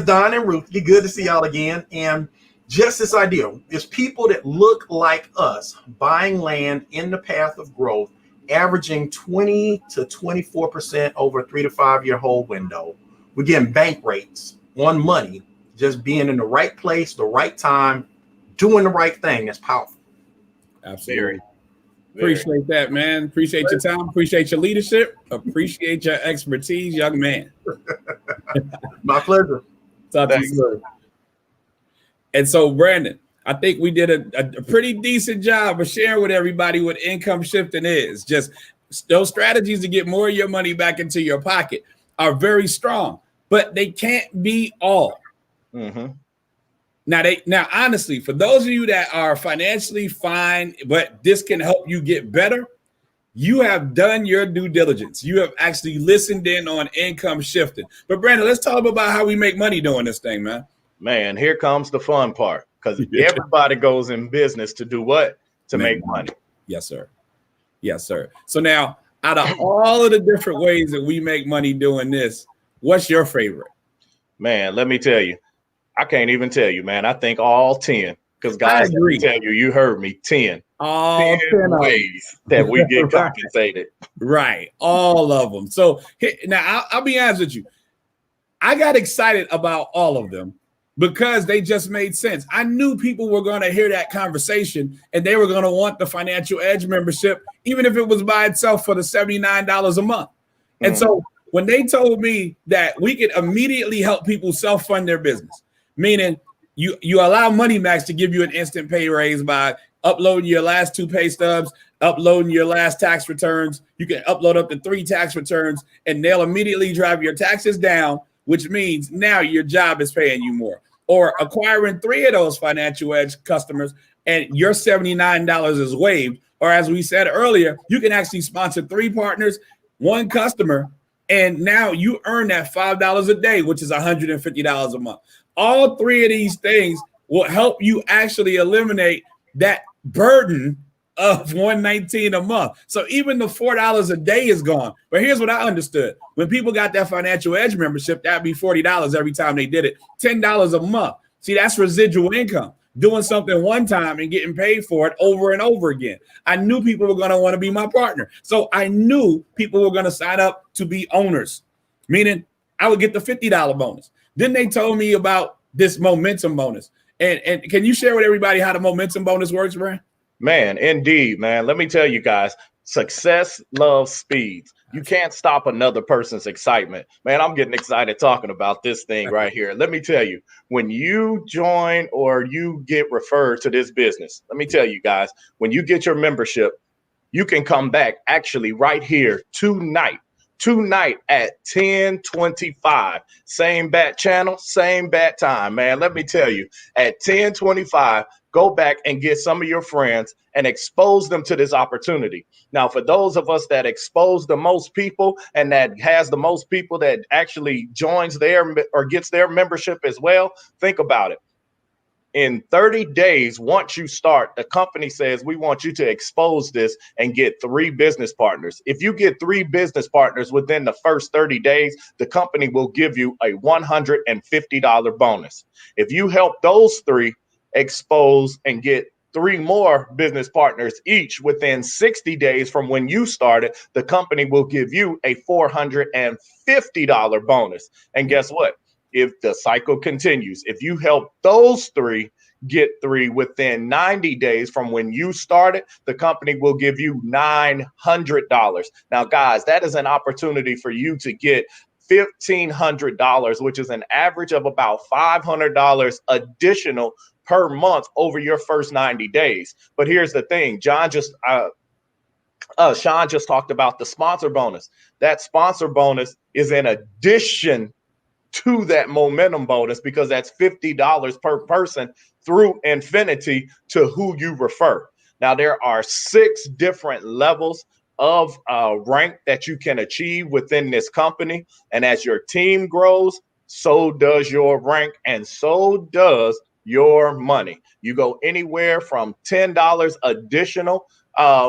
Don and Ruth. You're good to see y'all again. And just this idea is people that look like us buying land in the path of growth, averaging 20 to 24% over a 3 to 5 year hold window. We're getting bank rates on money, just being in the right place, the right time, doing the right thing. That's powerful. Absolutely. Appreciate that, man. Appreciate your time. Appreciate your leadership. Appreciate your expertise, young man. My pleasure. Talk to you soon. And so, Brandon, I think we did a pretty decent job of sharing with everybody what income shifting is. Just those strategies to get more of your money back into your pocket are very strong, but they can't be all. Mm-hmm. Now, honestly, for those of you that are financially fine, but this can help you get better, you have done your due diligence. You have actually listened in on income shifting. But Brandon, let's talk about how we make money doing this thing, man. Man, here comes the fun part, because everybody goes in business to do what? To make money. Yes, sir. Yes, sir. So now, out of all of the different ways that we make money doing this, what's your favorite? Man, let me tell you. I can't even tell you, man. I think all 10, because guys, let me tell you, you heard me, 10. All 10 ways that we get compensated. Right. All of them. So now I'll be honest with you. I got excited about all of them because they just made sense. I knew people were going to hear that conversation and they were going to want the Financial Edge membership, even if it was by itself for the $79 a month. And so when they told me that we could immediately help people self-fund their business, meaning you allow MoneyMax to give you an instant pay raise by uploading your last 2 pay stubs, uploading your last tax returns. You can upload up to 3 tax returns and they'll immediately drive your taxes down, which means now your job is paying you more. Or acquiring 3 of those Financial Edge customers and your $79 is waived. Or as we said earlier, you can actually sponsor 3 partners, 1 customer, and now you earn that $5 a day, which is $150 a month. All 3 of these things will help you actually eliminate that burden of $119 a month. So even the $4 a day is gone. But here's what I understood. When people got that Financial Edge membership, that'd be $40 every time they did it, $10 a month. See, that's residual income, doing something one time and getting paid for it over and over again. I knew people were going to want to be my partner. So I knew people were going to sign up to be owners, meaning I would get the $50 bonus. Then they told me about this momentum bonus. And can you share with everybody how the momentum bonus works, Brian? Man, indeed, man. Let me tell you guys, success loves speeds. You can't stop another person's excitement. Man, I'm getting excited talking about this thing right here. Let me tell you, when you join or you get referred to this business, let me tell you guys, when you get your membership, you can come back actually right here tonight at 10:25. Same bat channel, same bat time, man. Let me tell you, at 10:25, go back and get some of your friends and expose them to this opportunity. Now, for those of us that expose the most people and that has the most people that actually joins their or gets their membership as well, think about it. In 30 days, once you start, the company says, we want you to expose this and get 3 business partners. If you get 3 business partners within the first 30 days, the company will give you a $150 bonus. If you help those 3 expose and get 3 more business partners each within 60 days from when you started, the company will give you a $450 bonus. And guess what? If the cycle continues, if you help those 3 get 3 within 90 days from when you started, the company will give you $900. Now, guys, that is an opportunity for you to get $1,500, which is an average of about $500 additional per month over your first 90 days. But here's the thing, Sean just talked about the sponsor bonus. That sponsor bonus is in addition to that momentum bonus, because that's $50 per person through infinity to who you refer. Now, there are 6 different levels of rank that you can achieve within this company. And as your team grows, so does your rank, and so does your money. You go anywhere from $10 additional,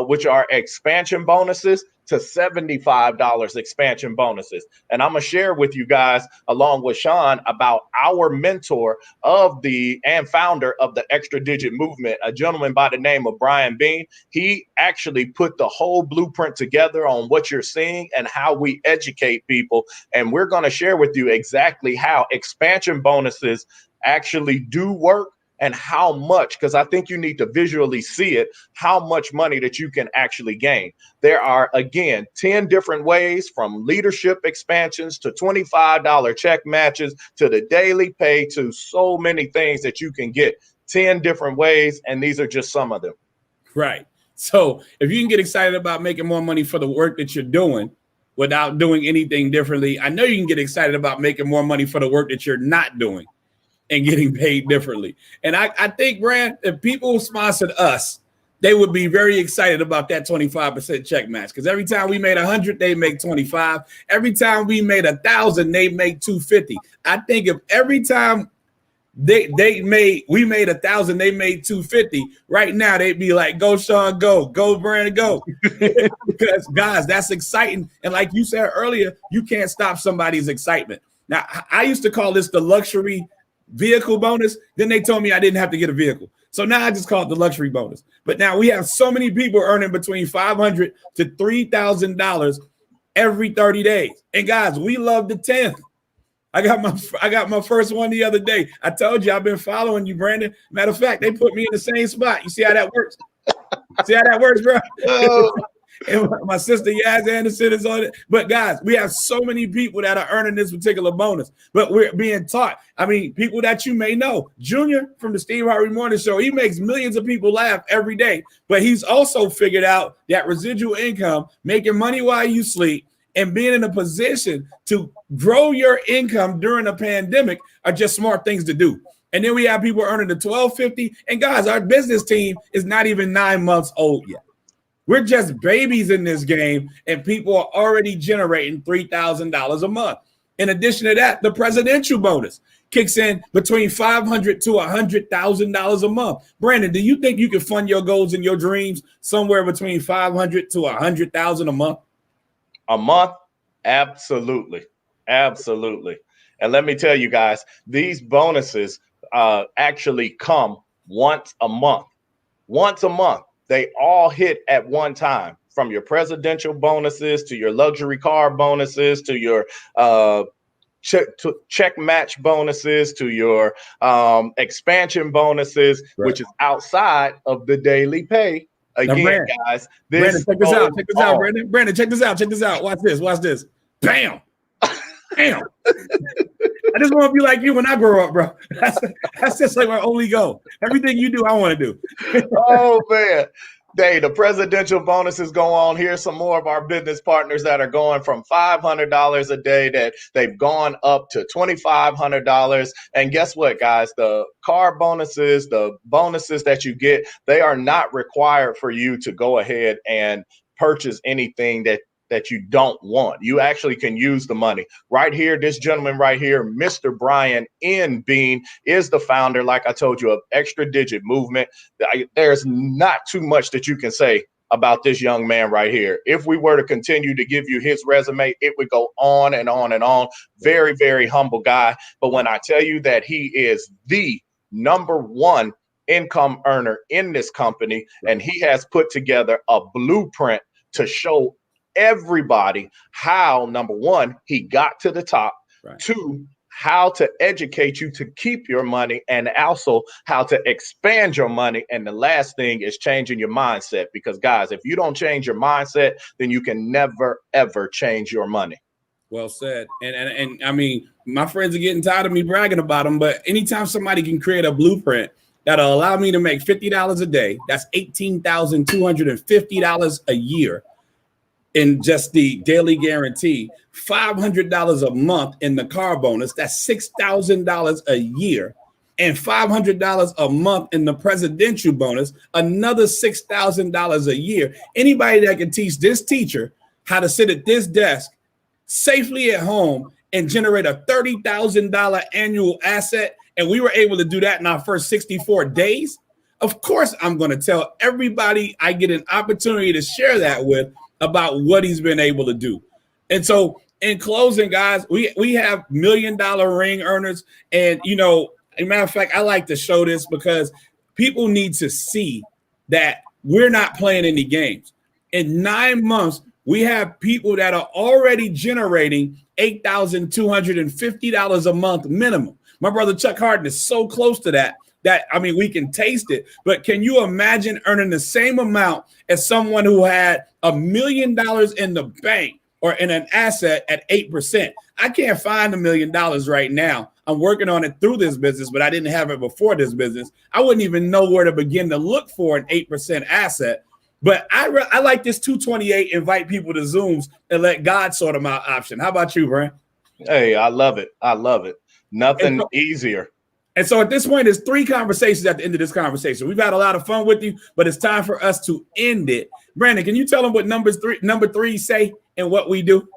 which are expansion bonuses, to $75 expansion bonuses. And I'm going to share with you guys, along with Sean, about our mentor and founder of the Extra Digit Movement, a gentleman by the name of Brian Bean. He actually put the whole blueprint together on what you're seeing and how we educate people. And we're going to share with you exactly how expansion bonuses actually do work, and how much, because I think you need to visually see it, how much money that you can actually gain. There are, again, 10 different ways, from leadership expansions to $25 check matches to the daily pay, to so many things that you can get. 10 different ways, and these are just some of them. Right. So if you can get excited about making more money for the work that you're doing without doing anything differently, I know you can get excited about making more money for the work that you're not doing and getting paid differently. And I think, Brand, if people sponsored us, they would be very excited about that 25% check match, because every time we made 100, they make 25. Every time we made 1,000, they make 250. I think if every time we made 1,000, they made 250. Right now, they'd be like, "Go, Sean, go, Brand, go!" Because, guys, that's exciting. And like you said earlier, you can't stop somebody's excitement. Now, I used to call this the luxury vehicle bonus. Then they told me I didn't have to get a vehicle, so now I just call it the luxury bonus. But now we have so many people earning between $500 to $3,000 every 30 days. And guys, we love the 10th. I got my first one the other day. I told you I've been following you, Brandon. Matter of fact, they put me in the same spot. You see how that works? See how that works, bro? And my sister Yaz Anderson is on it. But guys, we have so many people that are earning this particular bonus, but we're being taught. I mean, people that you may know, Junior from the Steve Harvey Morning Show, he makes millions of people laugh every day, but he's also figured out that residual income, making money while you sleep, and being in a position to grow your income during a pandemic are just smart things to do. And then we have people earning the $1,250. And guys, our business team is not even 9 months old yet. We're just babies in this game, and people are already generating $3,000 a month. In addition to that, the presidential bonus kicks in between $500 to $100,000 a month. Brandon, do you think you can fund your goals and your dreams somewhere between $500 to $100,000 a month? A month? Absolutely. Absolutely. And let me tell you guys, these bonuses actually come once a month. Once a month. They all hit at one time, from your presidential bonuses to your luxury car bonuses to your check match bonuses to your expansion bonuses, right, which is outside of the daily pay. Again, Brandon, guys, Brandon, check this out. Check this out, Brandon. Brandon, check this out. Check this out. Watch this. Watch this. Bam. Bam. I just want to be like you when I grow up, bro. That's just like my only goal. Everything you do, I want to do. Oh, man. Dave, the presidential bonuses go on. Here's some more of our business partners that are going from $500 a day that they've gone up to $2,500. And guess what, guys? The car bonuses, the bonuses that you get, they are not required for you to go ahead and purchase anything that you don't want. You actually can use the money. Right here, this gentleman right here, Mr. Brian N. Bean, is the founder, like I told you, of Extra Digit Movement. There's not too much that you can say about this young man right here. If we were to continue to give you his resume, it would go on and on and on. Very, very humble guy. But when I tell you that he is the #1 income earner in this company, and he has put together a blueprint to show everybody how, number one, he got to the top, right. Two, how to educate you to keep your money, and also how to expand your money. And the last thing is changing your mindset, because guys, if you don't change your mindset, then you can never, ever change your money. Well said. And I mean, my friends are getting tired of me bragging about them, but anytime somebody can create a blueprint that'll allow me to make $50 a day, that's $18,250 a year in just the daily guarantee, $500 a month in the car bonus, that's $6,000 a year, and $500 a month in the presidential bonus, another $6,000 a year. Anybody that can teach this teacher how to sit at this desk safely at home and generate a $30,000 annual asset, and we were able to do that in our first 64 days, of course I'm going to tell everybody I get an opportunity to share that with about what he's been able to do. And so in closing, guys, we have $1 million ring earners. And, you know, as a matter of fact, I like to show this because people need to see that we're not playing any games. In 9 months, we have people that are already generating $8,250 a month minimum. My brother Chuck Harden is so close to that, I mean, we can taste it. But can you imagine earning the same amount as someone who had $1 million in the bank or in an asset at 8%? I can't find $1 million right now. I'm working on it through this business, but I didn't have it before this business. I wouldn't even know where to begin to look for an 8% asset. But I like this 228, invite people to Zooms and let God sort them out option. How about you, Brent? Hey, I love it. I love it. Nothing easier. And so at this point, there's 3 conversations at the end of this conversation. We've had a lot of fun with you, but it's time for us to end it. Brandon, can you tell them what number three say and what we do?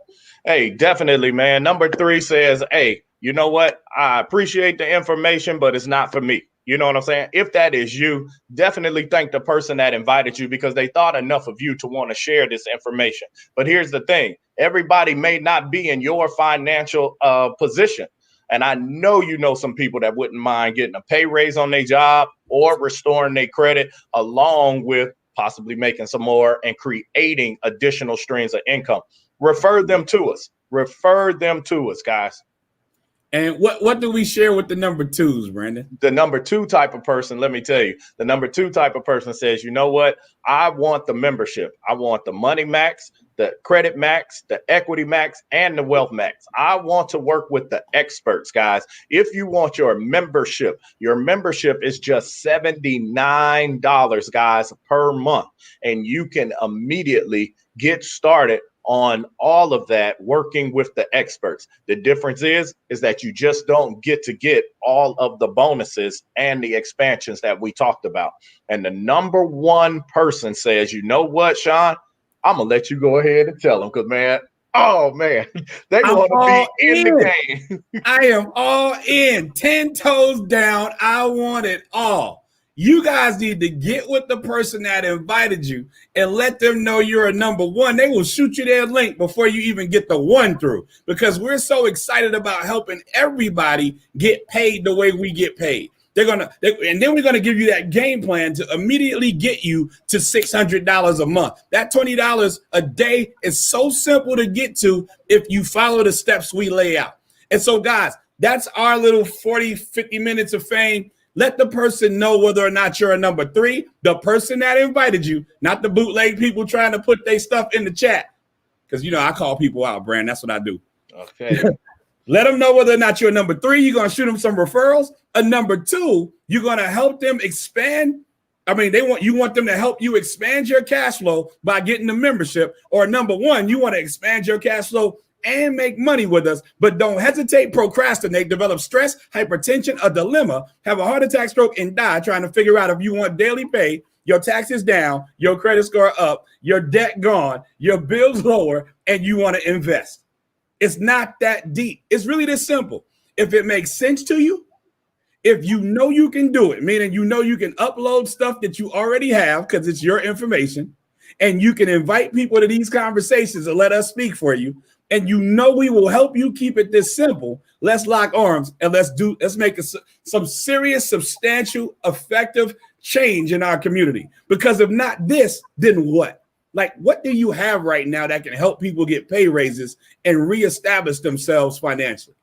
Hey, definitely, man. Number 3 says, hey, you know what? I appreciate the information, but it's not for me. You know what I'm saying? If that is you, definitely thank the person that invited you, because they thought enough of you to want to share this information. But here's the thing. Everybody may not be in your financial position. And I know you know some people that wouldn't mind getting a pay raise on their job or restoring their credit, along with possibly making some more and creating additional streams of income. Refer them to us. Refer them to us, guys. And what do we share with the number 2s, Brandon? The number 2 type of person, let me tell you, the number 2 type of person says, you know what? I want the membership. I want the money max, the credit max, the equity max, and the wealth max. I want to work with the experts, guys. If you want your membership is just $79, guys, per month. And you can immediately get started on all of that, working with the experts. The difference is that you just don't get all of the bonuses and the expansions that we talked about. And the number 1 person says, you know what, Sean, I'm gonna let you go ahead and tell them, because man, oh man, they want to be in the game. I am all in, 10 toes down. I want it all. You guys need to get with the person that invited you and let them know you're a number 1. They will shoot you their link before you even get the 1 through, because we're so excited about helping everybody get paid the way we get paid. And then we're going to give you that game plan to immediately get you to $600 a month. That $20 a day is so simple to get to if you follow the steps we lay out. And so, guys, that's our little 40, 50 minutes of fame. Let the person know whether or not you're a number 3, the person that invited you, not the bootleg people trying to put their stuff in the chat. Because, you know, I call people out, Brand. That's what I do. Okay. Let them know whether or not you're a number 3. You're going to shoot them some referrals. A number 2, you're going to help them expand. I mean, you want them to help you expand your cash flow by getting the membership. Or number 1, you want to expand your cash flow and make money with us, but don't hesitate, procrastinate, develop stress, hypertension, a dilemma, have a heart attack, stroke, and die trying to figure out if you want daily pay, your taxes down, your credit score up, your debt gone, your bills lower, and you want to invest. It's not that deep. It's really this simple. If it makes sense to you, if you know you can do it, meaning you know you can upload stuff that you already have because it's your information, and you can invite people to these conversations and let us speak for you, and you know we will help you keep it this simple, let's lock arms and let's make some serious, substantial, effective change in our community. Because if not this, then what? Like, what do you have right now that can help people get pay raises and reestablish themselves financially?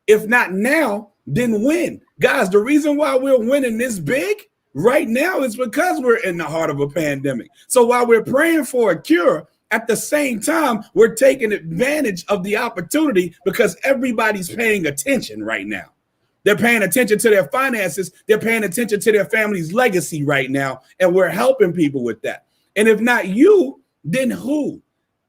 If not now, then when? Guys, the reason why we're winning this big right now is because we're in the heart of a pandemic. So while we're praying for a cure, at the same time, we're taking advantage of the opportunity because everybody's paying attention right now. They're paying attention to their finances. They're paying attention to their family's legacy right now. And we're helping people with that. And if not you, then who?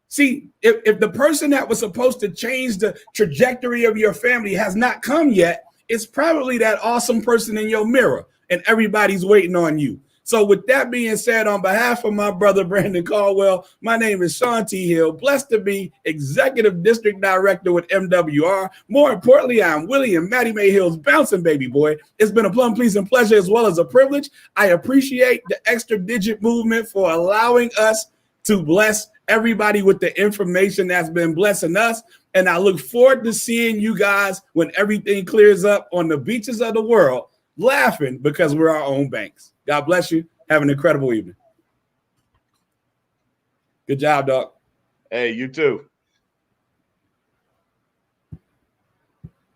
See, if the person that was supposed to change the trajectory of your family has not come yet, it's probably that awesome person in your mirror, and everybody's waiting on you. So with that being said, on behalf of my brother, Brandon Caldwell, my name is Sean T. Hill, blessed to be Executive District Director with MWR. More importantly, I'm Willie and Maddie Mae Hill's bouncing baby boy. It's been a plum pleasing pleasure as well as a privilege. I appreciate the Extra Digit movement for allowing us to bless everybody with the information that's been blessing us. And I look forward to seeing you guys when everything clears up on the beaches of the world, laughing because we're our own banks. God bless you. Have an incredible evening. Good job, Doc. Hey, you too.